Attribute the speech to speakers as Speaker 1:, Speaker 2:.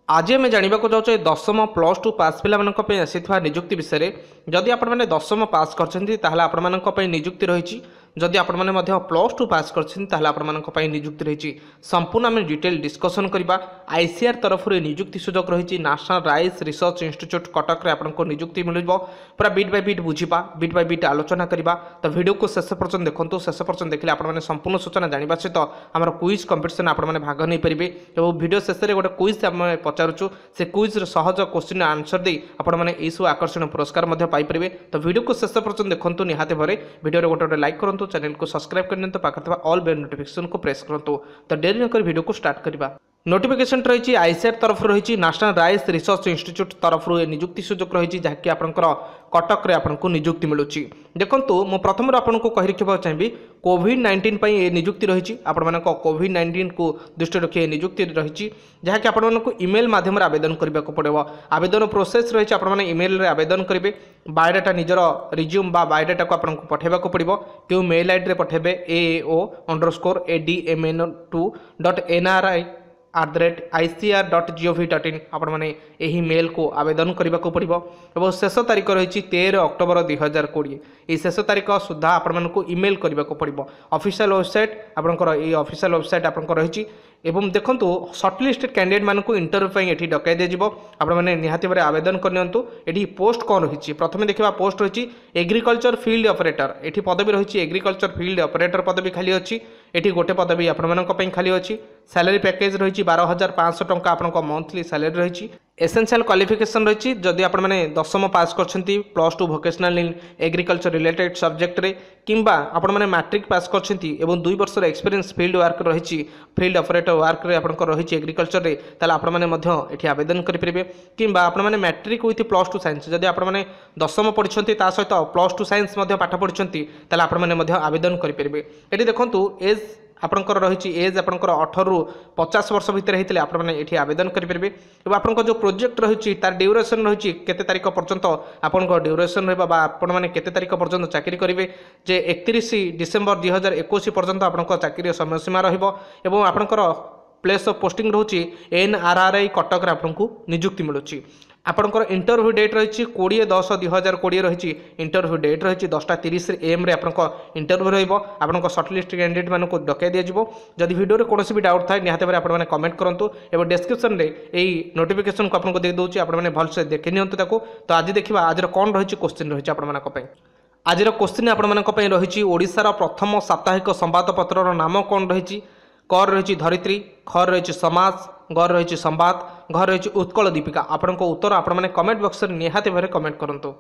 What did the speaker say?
Speaker 1: आज आम जानवा जाऊँ दशम प्लस टू पास पे आसी निजुक्ति विषय में जदि आपने दशम पास कर निजुक्ति रही जदि आपने प्लस टू पास कर निजुक्ति रही संपूर्ण आम डिटेल डिस्कसन करवा आईसीआर तरफ निजुक्ति सुजोग रही national rice research institute Cuttack रे आपको निजुक्ति मिल पूरा बिट बाय बिट बुझा बिट बाय बिट आलोचना करवा तो वीडियो को शेष पर्यटन देखो शेष पर्यटन देखले आपने संपूर्ण सूचना जानवा सहित आम क्विज कंपिटिशन आपने भाग नहीं पारे और वीडियो शेष में गोटे क्विज आम पचारुचु से क्विज सहज क्वेश्चन आंसर दे आपने सब आकर्षण पुरस्कार पाइपर तो वीडियो को शेष पर्यटन देखो निहाते भरे वीडियो गोटे गोटे लाइक करूँ चैनल को सब्सक्राइब करनी पाखे ऑल बेल नोटिफिकेशन को प्रेस करूँ तो डेरी नक वीडियो को स्टार्ट करवा नोटिफिकेशन रही आईसीआर तरफ रही नेशनल राइस रिसर्च इंस्टीट्यूट तरफ निजुक्ति सुजोग रही जहाँकि आपंकर कटक रे आपको निजुक्ति मिलूँ देखो मु प्रथम आपको कही रखा चाहिए कोविड-19 ये निजुक्ति रही आपण कोविड-19 को दृष्टि रखी निजुक्ति रही जहाँकि आपको इमेल माध्यम आवेदन करने को पड़ो आवेदन प्रोसेस रही आपने इमेल रे आवेदन करेंगे बायोडाटा निजर रिज्यूम बा बायोडाटा को आपको पठेबा को पड़ो क्यों मेल आईडी रे पठेबे aao_admin2.nri@icr.gov.in आपण मैंने यही मेल को आवेदन करने को पड़ो और शेष तारीख रही 13 अक्टोबर 2020 ये शेष तारीख सुधा आपण को इमेल करने को पड़ो ऑफिशियल वेबसाइट आपंकर ये ऑफिशियल वेबसाइट आपंकर रही एवं देखो सर्टलिस्टेड कैंडिडेट मानक इंटरव्यू ये डकै दिज्व आपने निहाती भाव आवेदन करनी ये पोस्ट कौन रही प्रथम देखा पोस्ट रही एग्रीकल्चर फील्ड ऑपरेटर ये पदवी रही एग्रीकल्चर फील्ड ऑपरेटर पदवी खाली अच्छी ये गोटे पदवी आपण खाली अच्छी सैलरी पैकेज रही 12,500 टंका आपको मंथली सैलरी रही एसेंशियल क्वालिफिकेशन रही जदि आपने दशम पास कर plus two vocational in agriculture related subject रे किंबा आपण मैंने मैट्रिक पास कर 2 वर्ष एक्सपीरियंस फील्ड वर्क रही फील्ड ऑपरेटर वर्क रे आपंकर रही एग्रीकल्चर रे ताले आपने ये आवेदन करेंगे किंबा आपने matric with plus two science जदि आपने दशम पढ़ी सहित प्लस टू साइंस पाठ पढ़ी ताले आपने आवेदन करेंगे ये देखो एज आपंकर रही एज आपंकर 18 ରୁ 50 वर्ष भितर होते आपने ये आवेदन करेंगे और आपंकर जो प्रोजेक्ट रही तार ड्यूरेशन रही केते तारीख पर्यंत आपंक ड्यूरेशन रहा आपने केते तारीख पर्यंत चाकरी करेंगे जे 31 डिसेम्बर 2021 पर्यंत आपंक चाकरी समय सीमा रही आपंकर प्लेस ऑफ पोस्टिंग रोचे NRRI कटक रे आपको निजुक्ति मिलूँ आपंकर इंटरव्यू डेट रही 20/10/2020 रही इंटरव्यू डेट रही 10:30 AM इंटरव्यू रहा सर्टलिस्ट कैंडिडेट मानक डकै दिज्व जदि वीडियो कौन भी डाउट थाए निहाती भाव आपने कमेंट करूँ और डिस्क्रिप्शन में यही नोटिफिकेशन को आपको दे दूसरी आपने भलसे देखी नियंतु तो आज देखा आज कौन रही क्वेश्चन रही आप आज क्वेश्चन आपण रही ओडिशार प्रथम साप्ताहिक संवादपत्र नाम कौन रही कर रही धरित्री खर रही समाज घर रही संवाद घर रही उत्कल दीपिका आपण उत्तर आपने कमेंट बॉक्स में निहाती भाव कमेंट करूँ।